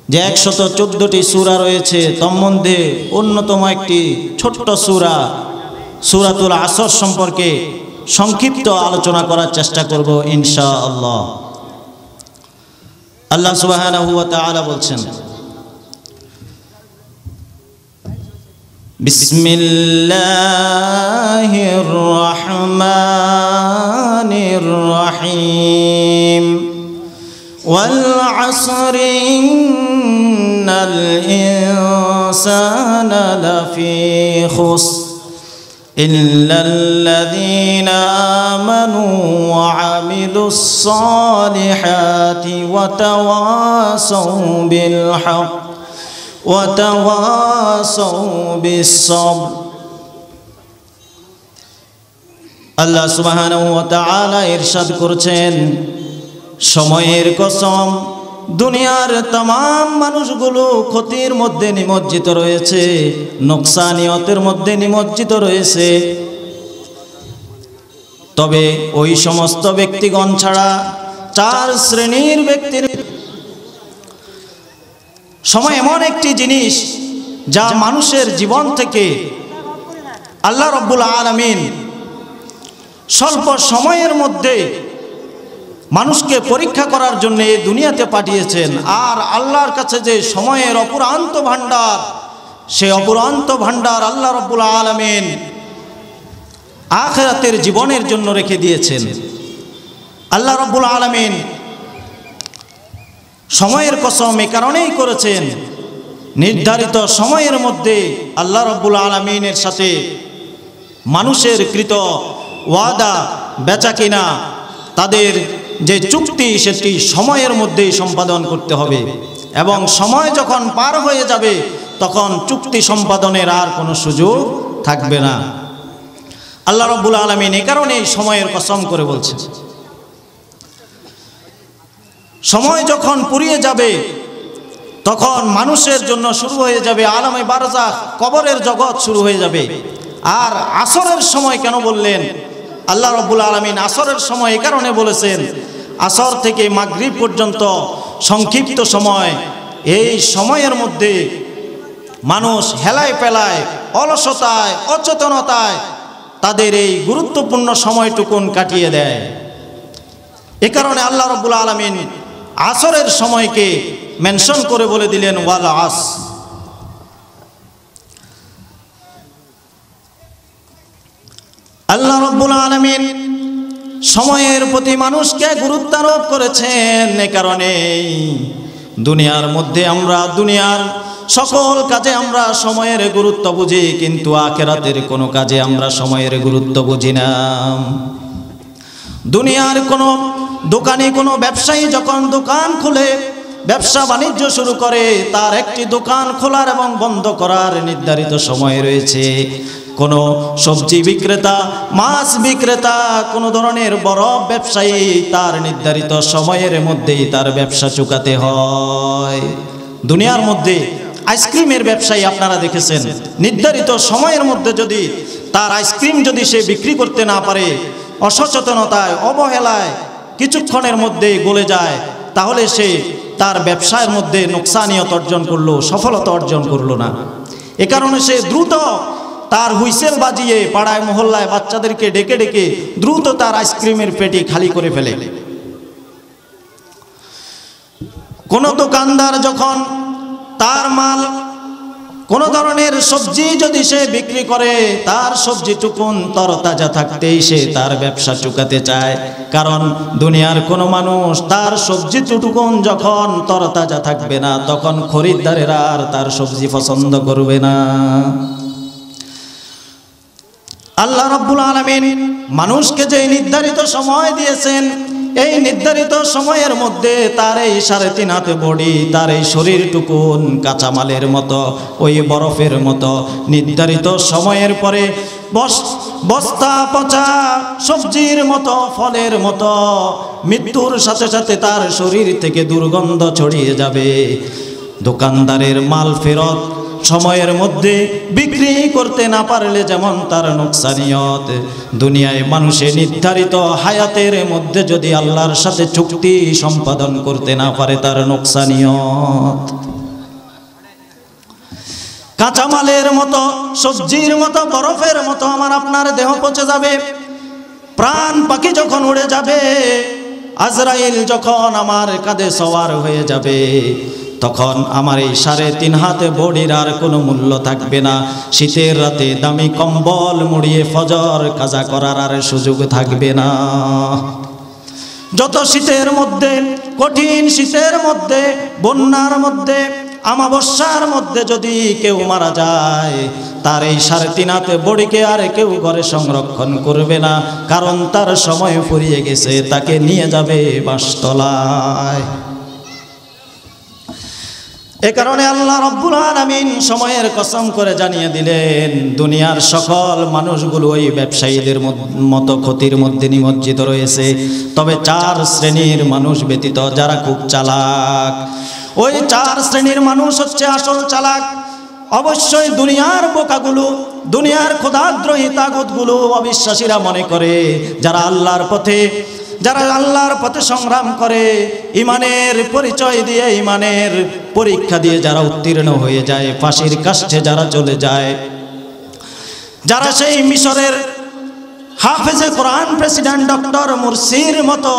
যে 114টি সূরা রয়েছে, তন্মধ্যে অন্যতম একটি ছোট্ট সূরা সূরাতুল আসর সম্পর্কে সংক্ষিপ্ত আলোচনা করার চেষ্টা করব ইনশাআল্লাহ। আল্লাহ সুবহানাহু ওয়া তাআলা বলছেন, বিসমিল্লাহির রহমানির রহিম ওয়াল আসরি ইন্নাল ইনসানা লাফি খুসর ইল্লাল্লাযীনা আমানু ওয়া আমিলুস সালিহাতি ওয়া তাওয়াসাউ বিল হক ওয়া তাওয়াসাউ বিস সাবর। আল্লাহ সুবহানাহু ওয়া তাআলা ইরশাদ করেছেন, সময়ের কসম, দুনিয়ার तमाम মানুষগুলো ক্ষতির মধ্যে নিমজ্জিত রয়েছে, নোকসানিয়তের মধ্যে নিমজ্জিত রয়েছে। তবে ওই সমস্ত ব্যক্তিগণ ছাড়া 4 শ্রেণীর ব্যক্তির। সময় এমন একটি জিনিস যা মানুষের জীবন থেকে আল্লাহ রাব্বুল আলামিন স্বল্প সময়ের মধ্যে মানুষকে পরীক্ষা করার জন্য এই দুনিয়াতে পাঠিয়েছেন। আর আল্লাহর কাছে যে সময়ের অপুরান্ত ভান্ডার, সেই অপুরান্ত ভান্ডার আল্লাহ রাব্বুল আলামিন আখিরাতের জীবনের জন্য রেখে দিয়েছেন। আল্লাহ রাব্বুল আলামিন সময়ের কসম এ কারণেই করেছেন, নির্ধারিত সময়ের মধ্যে আল্লাহ রাব্বুল আলামিনের সাথে মানুষের কৃত ওয়াদা, বেচাকেনা, তাদের যে চুক্তি, সেটি সময়ের মধ্যেই সম্পাদন করতে হবে। এবং সময় যখন পার হয়ে যাবে তখন চুক্তি সম্পাদনের আর কোনো সুযোগ থাকবে না। আল্লাহ রাব্বুল আলামিন এই কারণেই সময়ের কসম করে বলছেন, সময় যখন ফুরিয়ে যাবে তখন মানুষের জন্য শুরু হয়ে যাবে আলামে বারজাখ, কবরের জগৎ শুরু হয়ে যাবে। আর আসরের সময় কেন বললেন? আল্লাহ রাব্বুল আলামিন আসরের সময় এই কারণে বলেছেন, আসর থেকে মাগরিব পর্যন্ত সংক্ষিপ্ত সময়। এই সময়ের মধ্যে মানুষ হেলায় পেলায়, অলসতায়, অচেতনতায় তাদের এই গুরুত্বপূর্ণ সময়টুকুন কাটিয়ে দেয়। এ কারণে আল্লাহ রাব্বুল আলামিন আসরের সময়কে মেনশন করে বলে দিলেন ওয়াল আসর। আল্লাহ রাব্বুল আলামিন সময়ের প্রতি মানুষকে গুরুত্ব আরোপ করেছেন। এ কারণে দুনিয়ার মধ্যে আমরা দুনিয়ার সকল কাজে আমরা সময়ের গুরুত্ব বুঝি, কিন্তু আখিরাতের কোনো কাজে আমরা সময়ের গুরুত্ব বুঝি না। দুনিয়ার কোনো দোকানে কোনো ব্যবসায়ী যখন দোকান খুলে, ব্যবসা বাণিজ্য শুরু করে, তার একটি দোকান খোলার এবং বন্ধ করার নির্ধারিত সময় রয়েছে। কোনো সবজি বিক্রেতা, মাছ বিক্রেতা, কোনো ধরনের বড় ব্যবসায়ী, তার নির্ধারিত সময়ের মধ্যেই তার ব্যবসা চুকাতে হয়। দুনিয়ার মধ্যে আইসক্রিমের ব্যবসায়ী আপনারা দেখেছেন, নির্ধারিত সময়ের মধ্যে যদি তার আইসক্রিম যদি সে বিক্রি করতে না পারে, অসচেতনতায়, অবহেলায় কিছুক্ষণের মধ্যে গলে যায়, তাহলে সে তার ব্যবসার মধ্যে নোকসানিয়ত অর্জন করলো, সফলতা অর্জন করলো না। এ কারণে সে দ্রুত তার হুইসেল বাজিয়ে পাড়ায় মহল্লায় বাচ্চাদেরকে ডেকে ডেকে দ্রুত তার আইসক্রিমের পেটি খালি করে ফেলে। কোন দোকানদার যখন তার মাল, কোন ধরনের সবজি যদি সে বিক্রি করে, তার সবজিটুকুন তরতাজা থাকতেই সে তার ব্যবসা চুকাতে চায়। কারণ দুনিয়ার কোনো মানুষ তার সবজিটুকুন যখন তরতাজা থাকবে না, তখন খরিদ্দারেরা আর তার সবজি পছন্দ করবে না। আল্লাহ রাব্বুল আলামিন মানুষকে যে নির্ধারিত সময় দিয়েছেন, এই নির্ধারিত সময়ের মধ্যে তার এই 3.5 হাত বডি, তার এই শরীরটুকুন কাঁচামালের মতো, ওই বরফের মতো নির্ধারিত সময়ের পরে বস্তা পচা সবজির মতো, ফলের মতো মৃত্যুর সাথে সাথে তার শরীর থেকে দুর্গন্ধ ছড়িয়ে যাবে। দোকানদারের মাল ফেরত সময়ের মধ্যে বিক্রি করতে না পারলে যেমন তার নোকসানিয়ত, দুনিয়ায় মানুষের নির্ধারিত হায়াতের মধ্যে যদি আল্লাহর সাথে চুক্তি সম্পাদন করতে না পারে তার নোকসানিয়ত। কাঁচামালের মতো, সবজির মতো, বরফের মতো আমার আপনার দেহ পচে যাবে। প্রাণ পাখি যখন উড়ে যাবে, আজরাইল যখন আমার কাঁধে সওয়ার হয়ে যাবে, তখন আমার এই 3.5 হাতে বডির আর কোনো মূল্য থাকবে না। শীতের রাতে দামি কম্বল মুড়িয়ে ফজর কাজা করার আর সুযোগ থাকবে না। যত শীতের মধ্যে, কঠিন শীতের মধ্যে, বন্যার মধ্যে, আমাবস্যার মধ্যে যদি কেউ মারা যায়, তার এই 3.5 হাতে বডিকে আর কেউ ঘরে সংরক্ষণ করবে না, কারণ তার সময় ফুরিয়ে গেছে, তাকে নিয়ে যাবে বাসতলায়। এ কারণে আল্লাহ রাব্বুল আলামিন সময়ের কসম করে জানিয়ে দিলেন, দুনিয়ার সকল মানুষগুলো ওই ব্যবসায়ীদের মতো ক্ষতির মধ্যে নিমজ্জিত রয়েছে, তবে 4 শ্রেণীর মানুষ ব্যতীত যারা খুব চালাক। ওই 4 শ্রেণীর মানুষ হচ্ছে আসল চালাক। অবশ্যই দুনিয়ার বোকাগুলো, দুনিয়ার খোদাদ্রোহী তাগুতগুলো, অবিশ্বাসীরা মনে করে যারা আল্লাহর পথে সংগ্রাম করে, ইমানের পরিচয় দিয়ে, ইমানের পরীক্ষা দিয়ে যারা উত্তীর্ণ হয়ে যায়, ফাঁসির কাষ্ঠে যারা চলে যায়, যারা সেই মিশরের হাফেজে কোরআন প্রেসিডেন্ট ডক্টর মুরসির মতো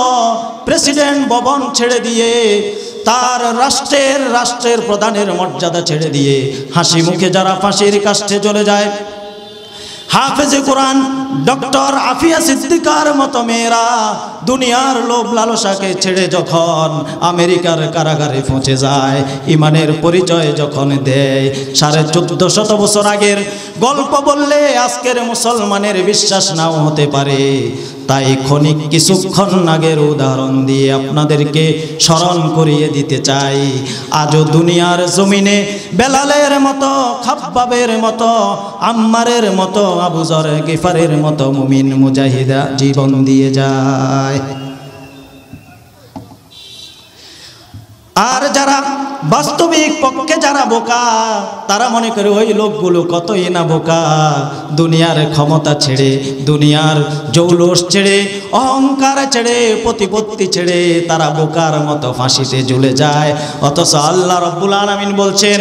প্রেসিডেন্ট ভবন ছেড়ে দিয়ে, তার রাষ্ট্রের প্রধানের মর্যাদা ছেড়ে দিয়ে হাসি মুখে যারা ফাঁসির কাষ্ঠে চলে যায়, হাফেজে কোরআন ডক্টর আফিয়া সিদ্দিকার মতো মেয়েরা দুনিয়ার লোভ লালসাকে ছেড়ে যখন আমেরিকার কারাগারে পৌঁছে যায়, ইমানের পরিচয় যখন দেয়, 1450 বছর আগের গল্প বললে আজকের মুসলমানের বিশ্বাস নাও হতে পারে। তাই ক্ষণিক কিছুক্ষণ আগের উদাহরণ দিয়ে আপনাদেরকে স্মরণ করিয়ে দিতে চাই, আজও দুনিয়ার জমিনে বেলালের মতো, খাব্বাবের মতো, আম্মারের মতো, আবু যর গিফারের মতো মুমিন মুজাহিদা জীবন দিয়ে যায়। আর যারা বাস্তবিক পক্ষে যারা বোকা, তারা মনে করে ওই লোকগুলো কতই না বোকা, দুনিয়ার ক্ষমতা ছেড়ে, দুনিয়ার জৌলুস ছেড়ে, অহংকার ছেড়ে, প্রতিপত্তি ছেড়ে তারা বোকার মতো ফাঁসিতে ঝুলে যায়। অথচ আল্লাহ রাব্বুল আলামিন বলছেন,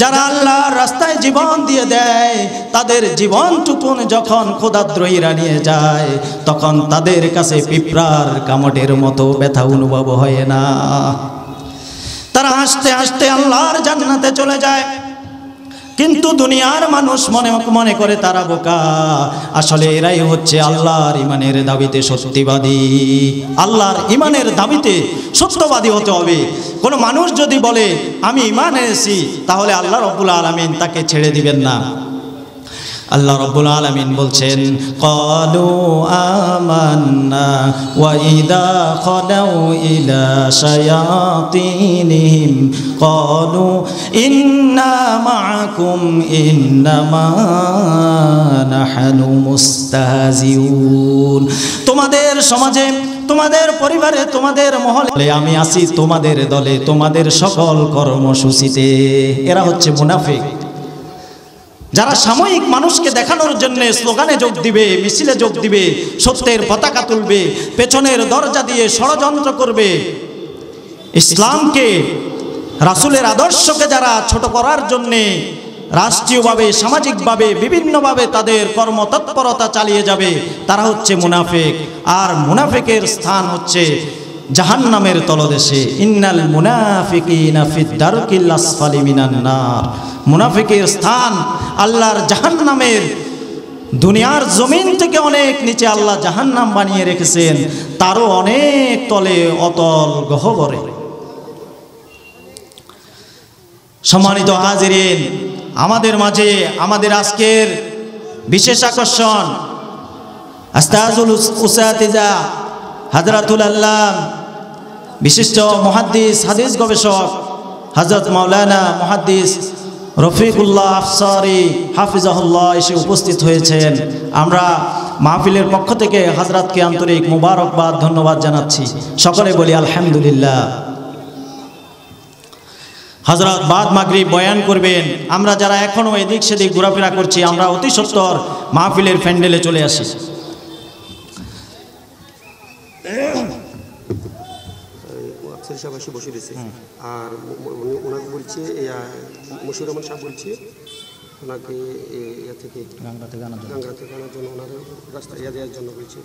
যারা আল্লাহর রাস্তায় জীবন দিয়ে দেয়, তাদের জীবনটুকুন যখন খোদাদ্রোহীরা নিয়ে যায়, তখন তাদের কাছে পিঁপড়ার কামড়ের মতো ব্যথা অনুভব হয় না। তারা হাসতে হাসতে আল্লাহর জান্নাতে চলে যায়। কিন্তু দুনিয়ার মানুষ মনে করে তারা বোকা। আসলে এরাই হচ্ছে আল্লাহর ইমানের দাবিতে সত্যবাদী। আল্লাহর ইমানের দাবিতে সত্যবাদী হতে হবে। কোনো মানুষ যদি বলে আমি ঈমান এনেছি, তাহলে আল্লাহ রাব্বুল আলামিন তাকে ছেড়ে দিবেন না। আল্লাহ রাব্বুল আলামিন বলছেন, ক্বালু আমান্না ওয়া ইযা খালাউ ইলা শায়াতিনহিম ক্বালু ইন্না মাআকুম ইন্নামা নাহনু মুস্তাহজিউন। তোমাদের সমাজে, তোমাদের পরিবারে, তোমাদের মহলে আমি আছি, তোমাদের দলে, তোমাদের সকল কর্মসূচিতে। এরা হচ্ছে মুনাফিক, যারা সাময়িক মানুষকে দেখানোর জন্য স্লোগানে যোগ দিবে, মিছিলে যোগ দিবে, সত্যের পতাকা তুলবে, পেছনের দরজা দিয়ে ষড়যন্ত্র করবে। ইসলামকে, রাসূলের আদর্শকে যারা ছোট করার জন্যে রাষ্ট্রীয়ভাবে, সামাজিকভাবে, বিভিন্নভাবে তাদের কর্মতৎপরতা চালিয়ে যাবে, তারা হচ্ছে মুনাফিক। আর মুনাফিকের স্থান হচ্ছে জাহান্নামের তলদেশে। ইন্নাল মুনাফিকিনা ফিদ দারকিল আসফালি মিনান নার। মুনাফিকের স্থান আল্লাহর জাহান্নামের, দুনিয়ার জমিন থেকে অনেক নিচে আল্লাহ জাহান্নাম বানিয়ে রেখেছেন, তারও অনেক তলে অতল গহ্বরে। সম্মানিত হাজিরিন, আমাদের মাঝে আমাদের আজকের বিশেষ আকর্ষণ আস্তাজুল উসাতিজা হযরতুল আল্লাহ বিশিষ্ট মুহাদ্দিস, হাদিস গবেষক হযরত মাওলানা মুহাদ্দিস রফিকুল্লাহ আফসারী হাফিজাহুল্লাহ এসে উপস্থিত হয়েছেন। আমরা মাহফিলের পক্ষ থেকে হযরতকে আন্তরিক মুবারকবাদ, ধন্যবাদ জানাচ্ছি। সকলে বলি আলহামদুলিল্লাহ। হযরত বাদ মাগরিব বয়ান করবেন। আমরা যারা এখনো এদিক সেদিক ঘোরাফেরা করছি আমরা অতি সত্বর মাহফিলের প্যান্ডেলে চলে আসি। বসে রয়েছে আর ওনাকে বলছে মশিউর রহমান সাহেব বলছে ওনাকে ইয়া থেকে গাংরা থেকে আনার জন্য ওনার রাস্তা ইয়া দেওয়ার জন্য বলছে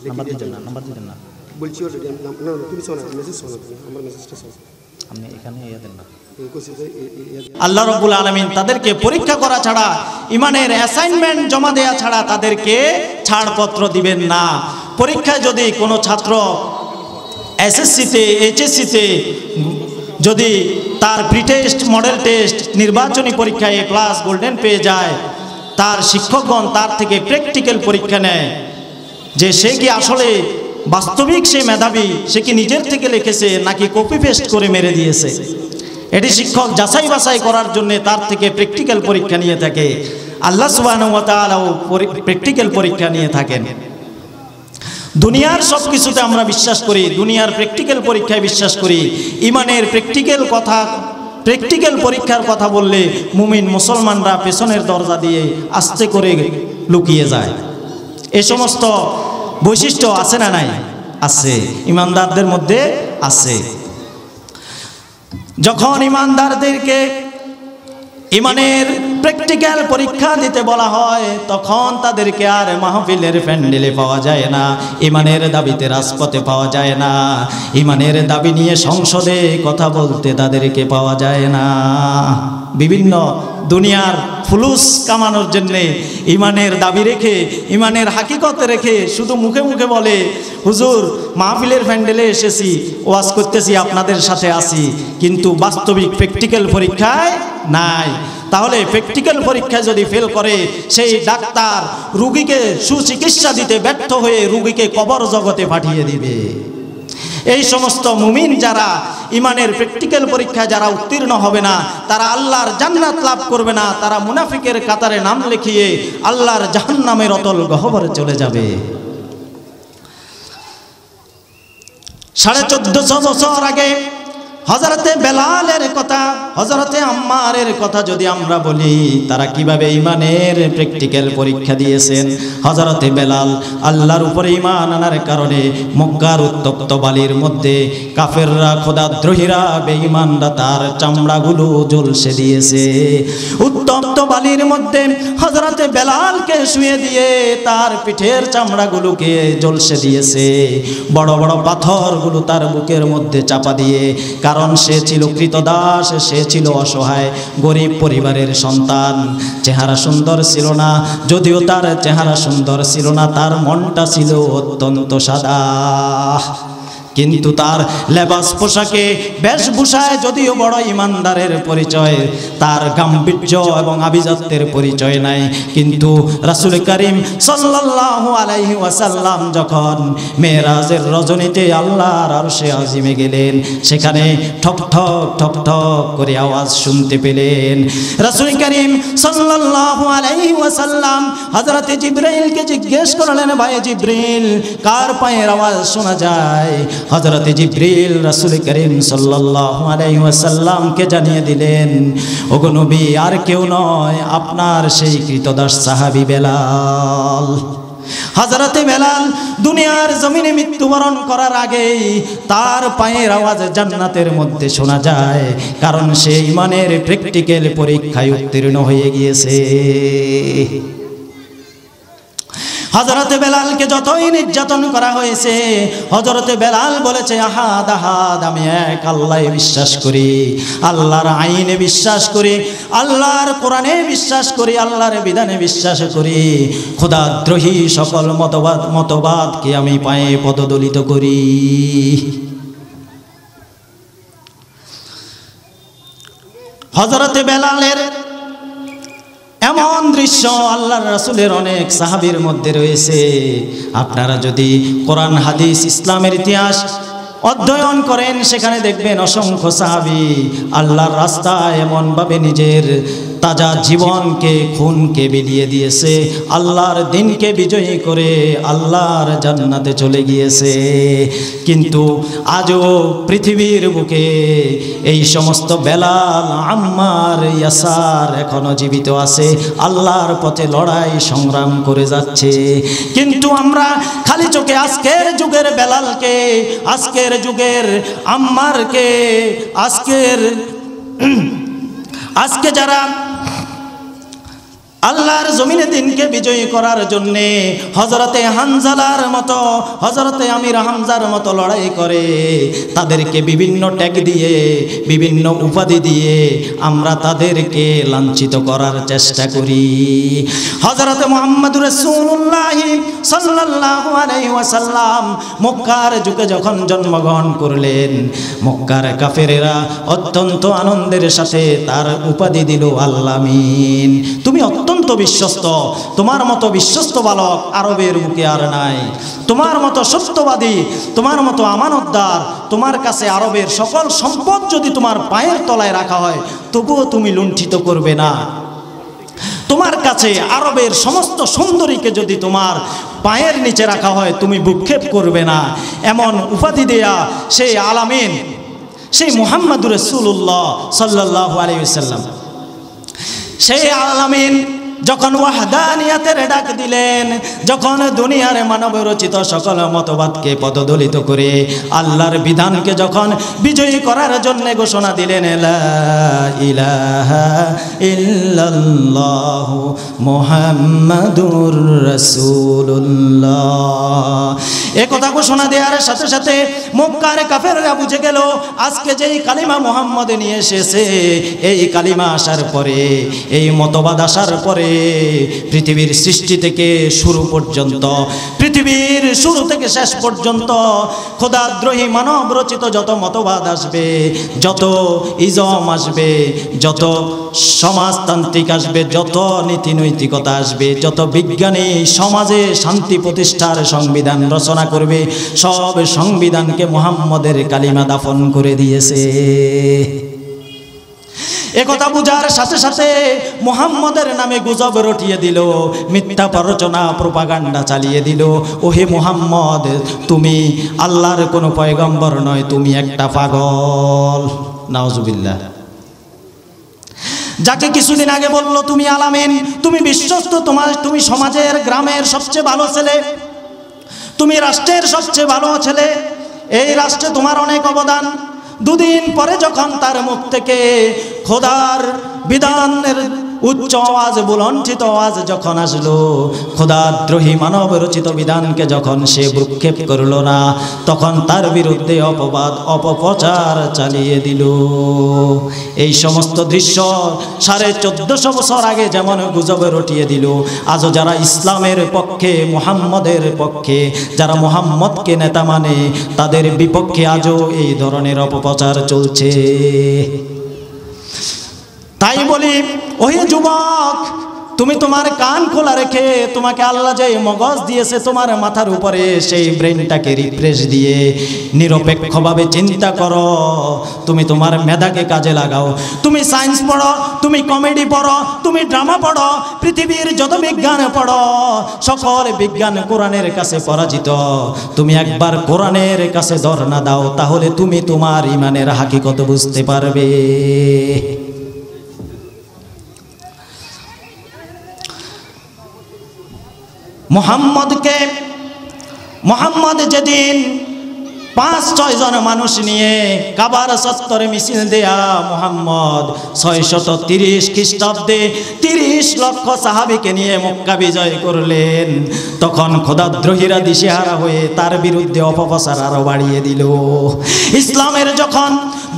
নাম্বার দিতেন না বলছি অলরেডি না তুমি শোনা মেসেজ শোনা তুমি আমার মেসেজটা শোনো আপনি এখানে ইয়া দেন না। আল্লাহ রাব্বুল আলামিন তাদেরকে পরীক্ষা করা ছাড়া ইমানের অ্যাসাইনমেন্ট জমা দেয়া ছাড়া তাদেরকে ছাড়পত্র দিবেন না। পরীক্ষায় যদি কোনো ছাত্র এসএসসিতে এইচএসসিতে যদি তার প্রি টেস্ট মডেল টেস্ট নির্বাচনী পরীক্ষায় এ প্লাস গোল্ডেন পেয়ে যায়, তার শিক্ষকগণ তার থেকে প্র্যাকটিক্যাল পরীক্ষা নেয় যে সে কি আসলে বাস্তবিক সে মেধাবী, সে কি নিজের থেকে লিখেছে নাকি কপি পেস্ট করে মেরে দিয়েছে। এটি শিক্ষক যাচাই বাছাই করার জন্য তার থেকে প্র্যাকটিক্যাল পরীক্ষা নিয়ে থাকে। আল্লাহ সুবহানাহু ওয়া তাআলাও প্র্যাকটিক্যাল পরীক্ষা নিয়ে থাকেন। দুনিয়ার সব কিছুতে আমরা বিশ্বাস করি, দুনিয়ার প্র্যাকটিক্যাল পরীক্ষায় বিশ্বাস করি। ইমানের প্র্যাকটিক্যাল পরীক্ষার কথা বললে মুমিন মুসলমানরা পেছনের দরজা দিয়ে আস্তে করে লুকিয়ে যায়। এই সমস্ত বৈশিষ্ট্য আছে না নাই? আছে, ইমানদারদের মধ্যে আছে। যখন ইমানদারদেরকে ইমানের প্র্যাকটিক্যাল পরীক্ষা দিতে বলা হয় তখন তাদেরকে আর মাহফিলের প্যান্ডেলে পাওয়া যায় না, ইমানের দাবিতে রাজপথে পাওয়া যায় না, ইমানের দাবি নিয়ে সংসদে কথা বলতে তাদেরকে পাওয়া যায় না। বিভিন্ন দুনিয়ার ফুলুস কামানোর জন্যে ইমানের দাবি রেখে, ইমানের হাকিকত রেখে শুধু মুখে মুখে বলে হুজুর মাহফিলের প্যান্ডেলে এসেছি, ওয়াজ করতেছি, আপনাদের সাথে আছি, কিন্তু বাস্তবিক প্র্যাকটিক্যাল পরীক্ষায় নাই। তাহলে প্র্যাকটিক্যাল পরীক্ষায় যদি ফেল করে সেই ডাক্তার রোগীকে সুচিকিৎসা দিতে ব্যর্থ হয়ে রোগীকে কবর জগতে পাঠিয়ে দিবে। এই সমস্ত মুমিন যারা ইমানের প্র্যাকটিক্যাল পরীক্ষায় যারা উত্তীর্ণ হবে না তারা আল্লাহর জান্নাত লাভ করবে না, তারা মুনাফিকের কাতারে নাম লিখিয়ে আল্লাহর জাহান্নামের অতল গহ্বরে চলে যাবে। 1450 বছর আগে হযরতে বেলালের কথা, হযরতে আম্মারের কথা যদি আমরা বলি তারা কিভাবে ইমানের প্র্যাকটিক্যাল পরীক্ষা দিয়েছেন। হযরতে বেলাল আল্লাহর উপরে ঈমান আনার কারণে মক্কার উত্তপ্ত বালির মধ্যে কাফেররা, খোদাদ্রোহীরা, বেঈমানরা তার চামড়াগুলো ঝলসে দিয়েছে। উত্তপ্ত বালির মধ্যে হযরতে বেলালকে শুয়ে দিয়ে তার পিঠের চামড়াগুলোকে ঝলসে দিয়েছে। বড় বড় পাথরগুলো তার বুকের মধ্যে চাপা দিয়ে, কারণ সে ছিল কৃতদাস, সে ছিল অসহায় গরিব পরিবারের সন্তান। চেহারা সুন্দর ছিল না, যদিও তার চেহারা সুন্দর ছিল না, তার মনটা ছিল অত্যন্ত সাদা। কিন্তু তার লেবাস পোশাকে বেশভূষায় যদিও বড় ইমানদারের পরিচয়, তার গাম্ভীর্য এবং আভিজাত্যের পরিচয় নাই। কিন্তু রাসূল করিম সাল্লাল্লাহু আলাইহি ওয়াসাল্লাম যখন মেরাজের রজনীতে আল্লাহর আরশে আজিমে গেলেন, সেখানে ঠক ঠক ঠক ঠক করে আওয়াজ শুনতে পেলেন। রাসূল করিম সাল্লাল্লাহু আলাইহি ওয়াসাল্লাম হযরতে জিবরাইলকে জিজ্ঞেস করলেন, ভাই জিবরিল, কার পায়ের আওয়াজ শোনা যায়? হযরতে জিবরিল রাসূল করিম সাল্লাল্লাহু আলাইহি ওয়াসাল্লামকে জানিয়ে দিলেন, ওগো নবী, আর কেউ নয়, আপনার সেই কৃতদাস সাহাবী বেলাল। হযরতে বেলাল দুনিয়ার জমিনে মৃত্যুবরণ করার আগেই তার পায়ের আওয়াজ জান্নাতের মধ্যে শোনা যায়, কারণ সে ঈমানের প্র্যাকটিক্যাল পরীক্ষায় উত্তীর্ণ হয়ে গিয়েছে। হযরতে বেলালকে যতই নির্যাতন করা হয়েছে, হযরতে বেলাল বলেছে, আহাদ আহাদ, আমি এক আল্লাহে বিশ্বাস করি, আল্লাহর আইনে বিশ্বাস করি, আল্লাহর কোরআনে বিশ্বাস করি, আল্লাহর বিধানে বিশ্বাস করি, খোদাদ্রোহী সকল মতবাদকে আমি পায়ে পদদলিত করি। হযরতে বেলালের এমন দৃশ্য আল্লাহর রাসূলের অনেক সাহাবীর মধ্যে রয়েছে। আপনারা যদি কোরআন, হাদিস, ইসলামের ইতিহাস অধ্যয়ন করেন সেখানে দেখবেন অসংখ্য সাহাবী আল্লাহর রাস্তায় এমনভাবে নিজের তাজা জীবনকে খুনকে বিলিয়ে দিয়েছে, আল্লাহর দিনকে বিজয়ী করে আল্লাহর জান্নাতে চলে গিয়েছে। কিন্তু আজও পৃথিবীর বুকে এই সমস্ত বেলাল, আম্মার, ইয়াসার এখনো জীবিত আছে, আল্লাহর পথে লড়াই সংগ্রাম করে যাচ্ছে। কিন্তু আমরা খালি চোখে আজকের যুগের বেলালকে, আজকের যুগের আম্মারকে, আজকে যারা আল্লাহর জমিনে দিনকে বিজয়ী করার জন্যে হযরতে হানজালার মতো, হযরতে আমির হামজার মতো লড়াই করে, তাদেরকে বিভিন্ন ট্যাগ দিয়ে, বিভিন্ন উপাধি দিয়ে আমরা তাদেরকে লাঞ্ছিত করার চেষ্টা করি। হযরতে মুহাম্মদুর রাসূলুল্লাহ সাল্লাল্লাহু আলাইহি ওয়াসাল্লাম মক্কার যুগে যখন জন্মগ্রহণ করলেন, মক্কার কাফেরেরা অত্যন্ত আনন্দের সাথে তার উপাধি দিল আল-আমিন। তুমি অত্যন্ত বিশ্বস্ত, তোমার মতো বিশ্বস্ত বালক আরবের বুকে আর নাই, তোমার মতো সত্যবাদী, তোমার মতো আমানতদার, তোমার কাছে আরবের সকল সম্পদ যদি তোমার পায়ের তলায় রাখা হয় তবুও তুমি লুণ্ঠিত করবে না, তোমার কাছে আরবের সমস্ত সুন্দরীকে যদি তোমার পায়ের নিচে রাখা হয় তুমি ভ্রুক্ষেপ করবে না, এমন উপাধি দেয়া সেই আল-আমিন, সেই মুহাম্মদুর রাসূলুল্লাহ সাল্লাল্লাহু আলাইহি ওয়াসাল্লাম, সেই আল-আমিন যখন ওয়াহদানিয়াতের ডাক দিলেন, যখন দুনিয়ার মানব রচিত সকল মতবাদকে পদদলিত করে আল্লাহর বিধানকে যখন বিজয়ী করার জন্য ঘোষণা দিলেন, লা ইলাহা ইল্লাল্লাহু মুহাম্মাদুর রাসূলুল্লাহ, এই কথা ঘোষণা দেওয়ার সাথে সাথে মক্কার কাফেররা বুঝে গেল আজকে যেই কালিমা মুহাম্মদ নিয়ে এসেছে, এই কালিমা আসার পরে, এই মতবাদ আসার পরে পৃথিবীর সৃষ্টি থেকে শুরু পর্যন্ত, পৃথিবীর শুরু থেকে শেষ পর্যন্ত খোদাদ্রোহী মানব রচিত যত মতবাদ আসবে, যত ইজম আসবে, যত সমাজতান্ত্রিক আসবে, যত নীতি নৈতিকতা আসবে, যত বিজ্ঞানী সমাজে শান্তি প্রতিষ্ঠার সংবিধান রচনা করবে, সব সংবিধানকে মুহাম্মদের কালিমা দাফন করে দিয়েছে। একথা বুঝার সাথে সাথে মুহাম্মদের নামে গুজব রটিয়ে দিল, মিথ্যা প্ররোচনা, প্রোপাগান্ডা চালিয়ে দিল। ওহে মুহাম্মদ, তুমি আল্লাহর কোনো পয়গম্বর নয়, তুমি একটা পাগল। নাউজুবিল্লাহ। যাকে কিছুদিন আগে বলল তুমি আল-আমিন, তুমি বিশ্বস্ত, তুমি সমাজের, গ্রামের সবচেয়ে ভালো ছেলে, তুমি রাষ্ট্রের সবচেয়ে ভালো ছেলে, এই রাষ্ট্রে তোমার অনেক অবদান, দুদিন পরে যখন তার মুখ থেকে খোদার বিধানের উচ্চ আওয়াজ, বুলণ্ঠিত আওয়াজ যখন আসলো, খোদাদ্রোহী মানব রচিত বিধানকে যখন সে ভ্রুক্ষেপ করল না, তখন তার বিরুদ্ধে অপবাদ, অপপ্রচার চালিয়ে দিল। এই সমস্ত দৃশ্য 1450 বছর আগে যেমন গুজবে রটিয়ে দিল, আজও যারা ইসলামের পক্ষে, মুহাম্মদের পক্ষে, যারা মুহাম্মদকে নেতা মানে, তাদের বিপক্ষে আজও এই ধরনের অপপ্রচার চলছে। তাই বলি, ওহে যুবক, তুমি তোমার কান খোলা রেখে, তোমাকে আল্লাহ যে মগজ দিয়েছে তোমার মাথার উপরে, সেই ব্রেনটাকে রিফ্রেশ দিয়ে নিরপেক্ষভাবে চিন্তা করো, তুমি তোমার মেধাকে কাজে লাগাও। তুমি সায়েন্স পড়ো, তুমি কমেডি পড়ো, তুমি ড্রামা পড়ো, পৃথিবীর যত বিজ্ঞান পড়ো, সকল বিজ্ঞান কোরআনের কাছে পরাজিত। তুমি একবার কোরআনের কাছে ধর্ণা দাও, তাহলে তুমি তোমার ইমানের হাকিকত বুঝতে পারবে। মুহাম্মদ যেদিন 5-6 জন মানুষ নিয়ে কাবার চত্বরে মিছিল দেয়া মুহাম্মদ 630 খ্রিস্টাব্দে 30 লক্ষ সাহাবীকে নিয়ে মক্কা বিজয় করলেন, তখন খোদাদ্রোহীরা দিশেহারা হয়ে তার বিরুদ্ধে অপপ্রচার আরো বাড়িয়ে দিল। ইসলামের যখন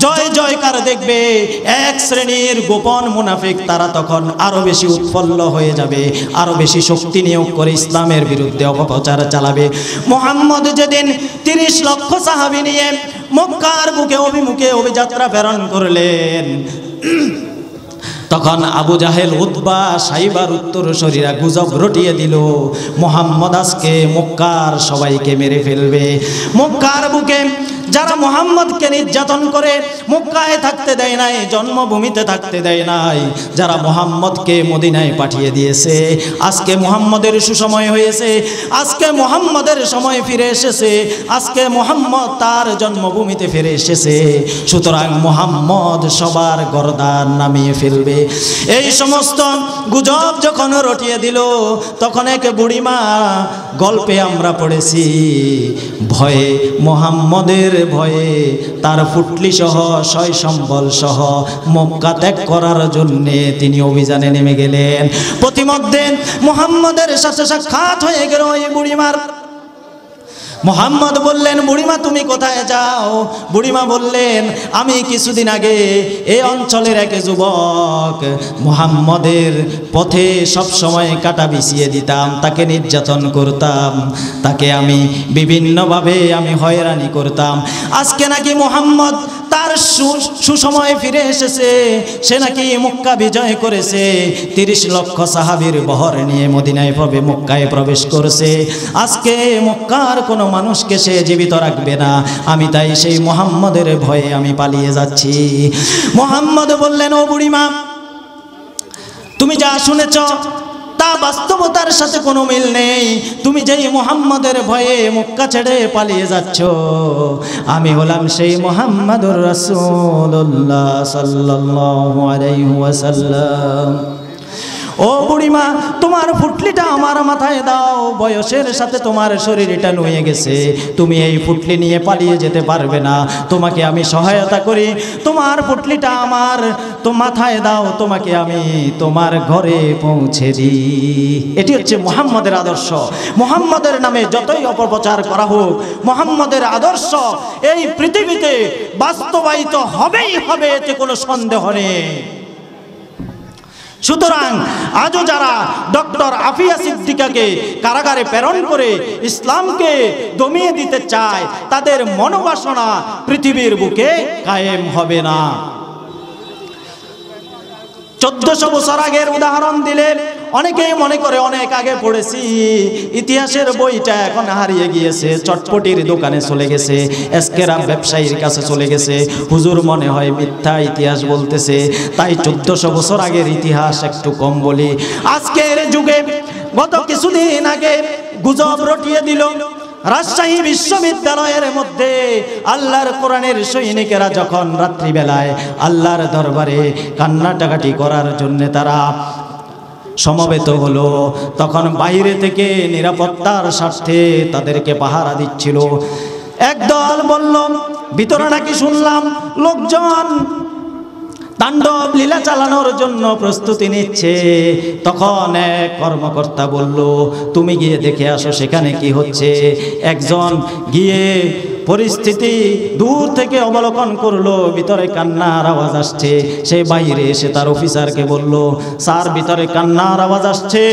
জয় জয়কার দেখবে এক শ্রেণীর গোপন মুনাফিক, তারা তখন আরো বেশি উৎফুল্ল হয়ে যাবে, আরো বেশি শক্তি নিয়োগ করে ইসলামের বিরুদ্ধে অপপ্রচার চালাবে। মুহাম্মদ যেদিন 30 লক্ষ সাহাবী নিয়ে মক্কার বুকে অভিমুখে অভিযাত্রা প্রেরণ করলেন, তখন আবু জাহেল, উতবা, সাইবার উত্তরসূরিরা গুজব রটিয়ে দিল, মুহাম্মদ আজকে মক্কার সবাইকে মেরে ফেলবে। মক্কার বুকে যারা মুহাম্মদকে নির্যাতন করে মক্কায় থাকতে দেয় নাই, জন্মভূমিতে থাকতে দেয় নাই, যারা মুহাম্মদকে মদিনায় পাঠিয়ে দিয়েছে, আজকে মুহাম্মদের সুসময় হয়েছে, আজকে মুহাম্মদের সময় ফিরে এসেছে, আজকে মুহাম্মদ তার জন্মভূমিতে ফিরে এসেছে। সুতরাং মুহাম্মদ সবার গর্দান নামিয়ে ফেলবে। এই সমস্ত গুজব যখন রটিয়ে দিল, তখন এক বুড়িমা গল্পে আমরা পড়েছি, ভয়ে মুহাম্মদের ভয়ে তার ফুটলি সহ সয় সম্বল সহ মক্কা ত্যাগ করার জন্যে তিনি অভিযানে নেমে গেলেন। প্রতিমধ্যে মুহাম্মদের সাথে সাক্ষাৎ হয়ে গেল এই বুড়িমার। মুহাম্মদ বললেন, বুড়িমা তুমি কোথায় যাও? বুড়িমা বললেন, আমি কিছুদিন আগে এই অঞ্চলের এক যুবক মুহাম্মদের পথে সব সময় কাটা বিছিয়ে দিতাম, তাকে নির্যাতন করতাম, তাকে আমি বিভিন্নভাবে আমি হয়রানি করতাম। আজকে নাকি মুহাম্মদ তার সুসময় ফিরে এসেছে, সে নাকি মক্কা বিজয় করেছে, 30 লক্ষ সাহাবীর বহর নিয়ে মক্কায় প্রবেশ করেছে। আজকে মক্কার কোনো মানুষকে সে জীবিত রাখবে না, আমি তাই সেই মুহাম্মদের ভয়ে আমি পালিয়ে যাচ্ছি। মুহাম্মদ বললেন, ও বুড়িমা, তুমি যা শুনেছ তা বাস্তবতার সাথে কোনো মিল নেই। তুমি যেই মুহাম্মদের ভয়ে মক্কা ছেড়ে পালিয়ে যাচ্ছ, আমি হলাম সেই মুহাম্মদুর রাসূলুল্লাহ সাল্লাল্লাহু আলাইহি ওয়াসাল্লাম। ও বুড়িমা, তোমার ফুটলিটা আমার মাথায় দাও, বয়সের সাথে তোমার শরীরটা নুয়ে গেছে, তুমি এই ফুটলি নিয়ে পালিয়ে যেতে পারবে না, তোমাকে আমি সহায়তা করি, তোমার ফুটলিটা আমার তো মাথায় দাও, তোমাকে আমি তোমার ঘরে পৌঁছে দিই। এটি হচ্ছে মুহাম্মদের আদর্শ। মুহাম্মদের নামে যতই অপপ্রচার করা হোক, মুহাম্মদের আদর্শ এই পৃথিবীতে বাস্তবায়িত হবেই হবে, এতে কোনো সন্দেহ নেই। সুতরাং আজও যারা ডক্টর আফিয়া সিদ্দিকাকে কারাগারে প্রেরণ করে ইসলামকে দমিয়ে দিতে চায়, তাদের মনোবাসনা পৃথিবীর বুকে কায়েম হবে না। 1400 বছর আগের উদাহরণ দিলে অনেকেই মনে করে অনেক আগে পড়েছি, ইতিহাসের বইটা এখন হারিয়ে গিয়েছে, চটপটির দোকানে চলে গেছে, এসকেরা ব্যবসায়ীর কাছে চলে গেছে, হুজুর মনে হয় মিথ্যা ইতিহাস বলতেছে, তাই 1400 বছর আগের ইতিহাস একটু কম বলি। আজকের যুগে গত কিছুদিন আগে গুজব রটিয়ে দিল, রাজশাহী বিশ্ববিদ্যালয়ের মধ্যে আল্লাহর কোরআনের সৈনিকেরা যখন রাত্রিবেলায় আল্লাহর দরবারে কান্নাকাটি করার জন্য তারা সমবেত হলো, তখন বাইরে থেকে নিরাপত্তার স্বার্থে তাদেরকে পাহারা দিচ্ছিল। একদল বলল, ভিতরে নাকি শুনলাম লোকজন তাণ্ডব লীলা চালানোর জন্য প্রস্তুতি নিচ্ছে। তখন এক কর্মকর্তা বলল, তুমি গিয়ে দেখে আসো সেখানে কি হচ্ছে। একজন গিয়ে পরিস্থিতি দূর থেকে অবলোকন করলো, ভিতরে কান্নার আওয়াজ আসছে। সে বাইরে এসে তার অফিসারকে বলল, স্যার ভিতরে কান্নার আওয়াজ আসছে,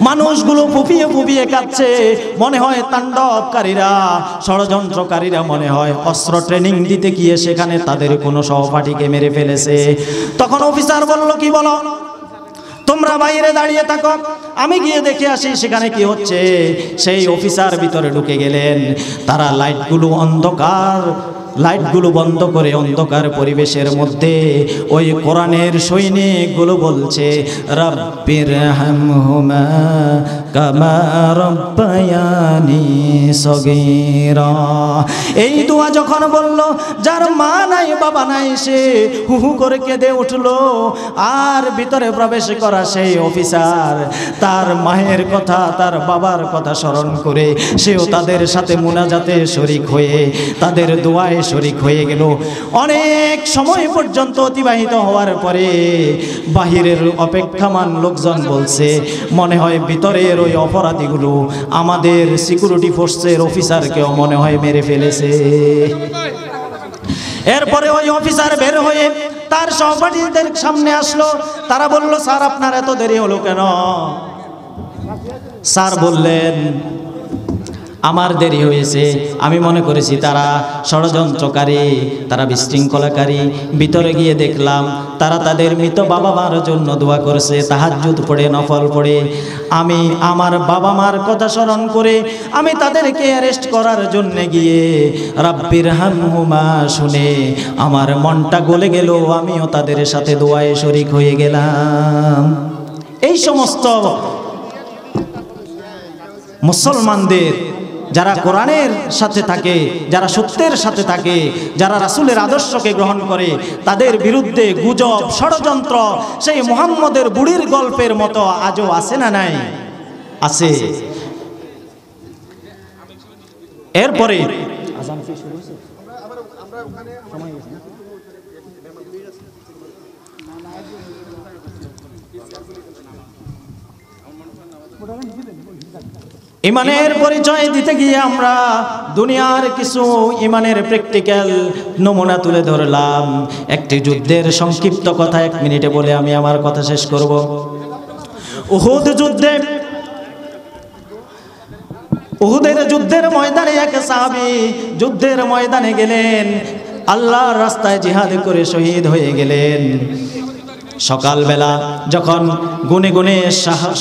মানুষগুলো ফুপিয়ে ফুপিয়ে কাঁদছে, মনে হয় তাণ্ডবকারীরা, ষড়যন্ত্রকারীরা মনে হয় অস্ত্র ট্রেনিং দিতে গিয়ে সেখানে তাদের কোনো সহপাঠীকে মেরে ফেলেছে। তখন অফিসার বলল, কি বলো, তোমরা বাইরে দাঁড়িয়ে থাকো, আমি গিয়ে দেখে আসি সেখানে কি হচ্ছে। সেই অফিসার ভিতরে ঢুকে গেলেন। তারা লাইটগুলো বন্ধ করে অন্ধকার পরিবেশের মধ্যে ওই কোরআনের সৈনিকগুলো বলছে, রাব্বির হামহুমা কামা রাব্বায়ানি সগীরা। এই দোয়া যখন বলল, যার মা নাই বাবা নাই সে হু হু করে কেঁদে উঠলো। আর ভিতরে প্রবেশ করা সেই অফিসার তার মায়ের কথা, তার বাবার কথা স্মরণ করে সেও তাদের সাথে মুনাজাতে শরীক হয়ে তাদের দোয়ায় শরীক হয়ে গেল। অনেক সময় পর্যন্ত অতিবাহিত হওয়ার পরে বাহিরের অপেক্ষামান লোকজন বলছে, মনে হয় ভিতরের ওই অপরাধীগুলো আমাদের সিকিউরিটি ফোর্সের অফিসারকেও মনে হয় মেরে ফেলেছে। এরপরে ওই অফিসার বের হয়ে তার সহপাঠীদের সামনে আসলো। তারা বলল, স্যার আপনার এত দেরি হলো কেন? স্যার বললেন, আমার দেরি হয়েছে। আমি মনে করেছি তারা ষড়যন্ত্রকারী, তারা বিশৃঙ্খলাকারী। ভিতরে গিয়ে দেখলাম তারা তাদের মৃত বাবা মার জন্য দোয়া করেছে, তাহাজ্জুদ পড়ে, নফল পড়ে। আমি আমার বাবা মার কথা স্মরণ করে আমি তাদেরকে অ্যারেস্ট করার জন্য গিয়ে রাব্বির হামহুমা শুনে আমার মনটা গলে গেল, আমিও তাদের সাথে দোয়ায় শরীক হয়ে গেলাম। এই সমস্ত মুসলমানদের যারা কোরআনের সাথে থাকে, যারা সত্যের সাথে থাকে, যারা রাসূলের আদর্শকে গ্রহণ করে, তাদের বিরুদ্ধে গুজব, ষড়যন্ত্র সেই মুহাম্মদের বুড়ির গল্পের মতো আজও আছে না নাই? আছে। এরপরে ইমানের পরিচয় দিতে গিয়ে আমরা দুনিয়ার কিছু ইমানের প্র্যাকটিক্যাল নমুনা তুলে ধরলাম। একটি যুদ্ধের সংক্ষিপ্ত কথা 1 মিনিটে বলে আমি আমার কথা শেষ করব। উহুদের যুদ্ধের ময়দানে এক সাহাবী যুদ্ধের ময়দানে গেলেন, আল্লাহর রাস্তায় জিহাদ করে শহীদ হয়ে গেলেন। সকালবেলা যখন গুনে গুনে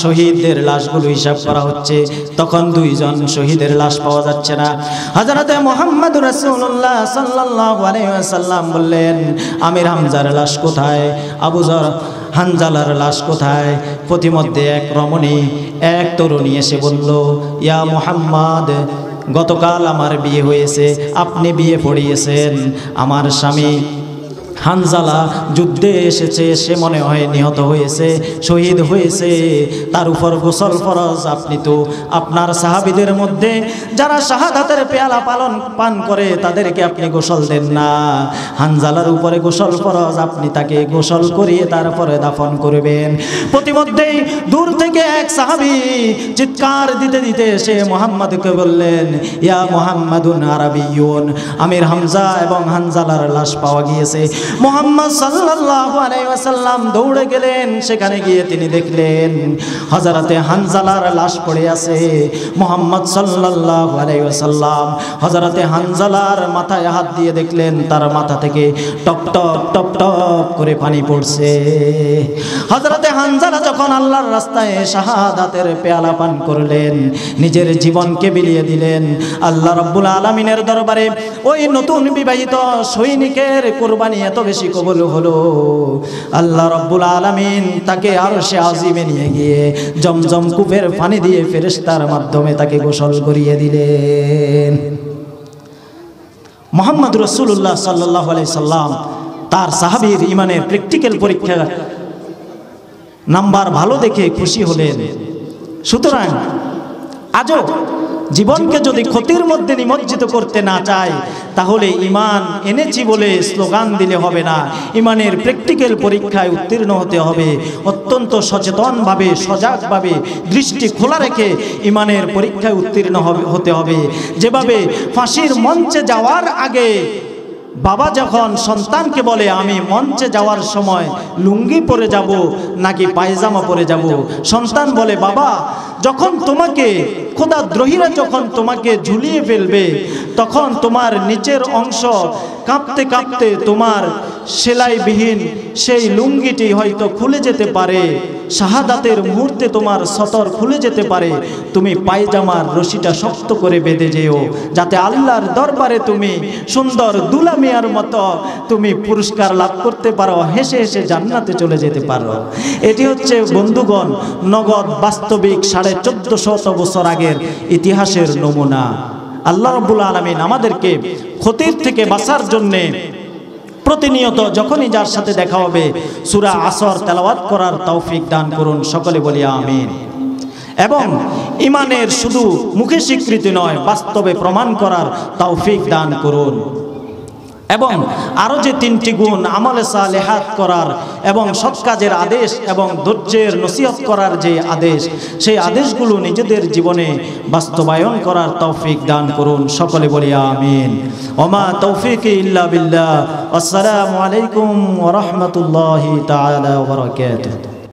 শহীদদের লাশগুলো হিসাব করা হচ্ছে, তখন 2 জন শহীদের লাশ পাওয়া যাচ্ছে না। হযরতে মুহাম্মদ রাসূলুল্লাহ সাল্লাল্লাহু আলাইহি ওয়াসাল্লাম বললেন, আমির হামজার লাশ কোথায়? আবু যর হানজালার লাশ কোথায়? প্রতিমধ্যে এক রমণী, এক তরুণী এসে বলল, ইয়া মুহাম্মদ, গতকাল আমার বিয়ে হয়েছে, আপনি বিয়ে পড়িয়েছেন। আমার স্বামী হানজালা যুদ্ধে এসেছে, সে মনে হয় নিহত হয়েছে, শহীদ হয়েছে, তার উপর গোসল ফরজ। আপনি তো আপনার সাহাবীদের মধ্যে যারা শাহাদাতের পেয়ালা পান করে তাদেরকে আপনি গোসল দেন না। হানজালার উপরে গোসল ফরজ, আপনি তাকে গোসল করিয়ে তারপরে দাফন করবেন। প্রতিমধ্যেই দূর থেকে এক সাহাবী চিৎকার দিতে দিতে এসে মুহাম্মদকে বললেন, ইয়া মুহাম্মাদুন আরাবিয়ুন, আমির হামজা এবং হানজালার লাশ পাওয়া গিয়েছে। মুহাম্মদ সাল্লাল্লাহু আলাইহি ওয়াসাল্লাম দৌড়ে গেলেন, সেখানে গিয়ে তিনি দেখলেন হযরতে হানজালার লাশ পড়ে আছে। মুহাম্মদ সাল্লাল্লাহু আলাইহি ওয়াসাল্লাম হযরতে হানজালার মাথায় হাত দিয়ে দেখলেন তার মাথা থেকে টপ টপ টপ টপ করে পানি পড়ছে। হযরতে হানজালা যখন আল্লাহর রাস্তায় শাহাদাতের পেয়ালা পান করলেন, নিজের জীবনকে বিলিয়ে দিলেন, আল্লাহ রাব্বুল আলামিনের দরবারে ওই নতুন বিবাহিত সৈনিকের কুরবানি এত বেশি কবুল হলো, আল্লাহ রাব্বুল আলামিন তাকে আরশে আজিমে নিয়ে গিয়ে জমজম কূপের পানি দিয়ে ফেরেশতার মাধ্যমে তাকে গোসল করিয়ে দিলেন। মুহাম্মদ রাসূলুল্লাহ সাল্লাল্লাহু আলাইহি সাল্লাম তার সাহাবীর ইমানের প্র্যাকটিক্যাল পরীক্ষা নাম্বার ভালো দেখে খুশি হলেন। সুতরাং আজও জীবনকে যদি ক্ষতির মধ্যে নিমজ্জিত করতে না চায়, তাহলে ইমান এনেছি বলে স্লোগান দিলে হবে না। ইমানের প্র্যাকটিক্যাল পরীক্ষায় উত্তীর্ণ হতে হবে। অত্যন্ত সচেতনভাবে, সজাগভাবে, দৃষ্টি খোলা রেখে ইমানের পরীক্ষায় উত্তীর্ণ হতে হবে। যেভাবে ফাঁসির মঞ্চে যাওয়ার আগে বাবা যখন সন্তানকে বলে, আমি মঞ্চে যাওয়ার সময় লুঙ্গি পরে যাব নাকি পায়জামা পরে যাব, সন্তান বলে, বাবা যখন তোমাকে খোদাদ্রোহীরা যখন তোমাকে ঝুলিয়ে ফেলবে, তখন তোমার নিচের অংশ কাঁপতে কাঁপতে তোমার সেলাইবিহীন সেই লুঙ্গিটি হয়তো খুলে যেতে পারে, শাহাদাতের মুহূর্তে তোমার সতর খুলে যেতে পারে। তুমি পায়জামার রশিটা শক্ত করে বেঁধে যেও, যাতে আল্লাহর দরবারে তুমি সুন্দর দুলা মিয়ার মতো তুমি পুরস্কার লাভ করতে পারো, হেসে হেসে জান্নাতে চলে যেতে পারো। এটি হচ্ছে বন্ধুগণ নগদ বাস্তবিক 1450 বছর আগের ইতিহাসের নমুনা। আল্লাহ রাব্বুল আলামিন আমাদেরকে ক্ষতির থেকে বাঁচার জন্যে প্রতিনিয়ত যখনই যার সাথে দেখা হবে সূরা আসর তেলাওয়াত করার তৌফিক দান করুন। সকলে বলি আমিন। এবং ইমানের শুধু মুখে স্বীকৃতি নয়, বাস্তবে প্রমাণ করার তৌফিক দান করুন। এবং আরও যে 3টি গুণ, আমলে সালেহাত করার এবং সৎ কাজের আদেশ এবং ধৈর্যের নসিহত করার যে আদেশ, সেই আদেশগুলো নিজেদের জীবনে বাস্তবায়ন করার তৌফিক দান করুন। সকলে বলি আমিন। ওমা তৌফিকি ইল্লা বিল্লাহ। আসসালামু আলাইকুম ওয়া রাহমাতুল্লাহি তাআলা ওয়া বারাকাতুহু।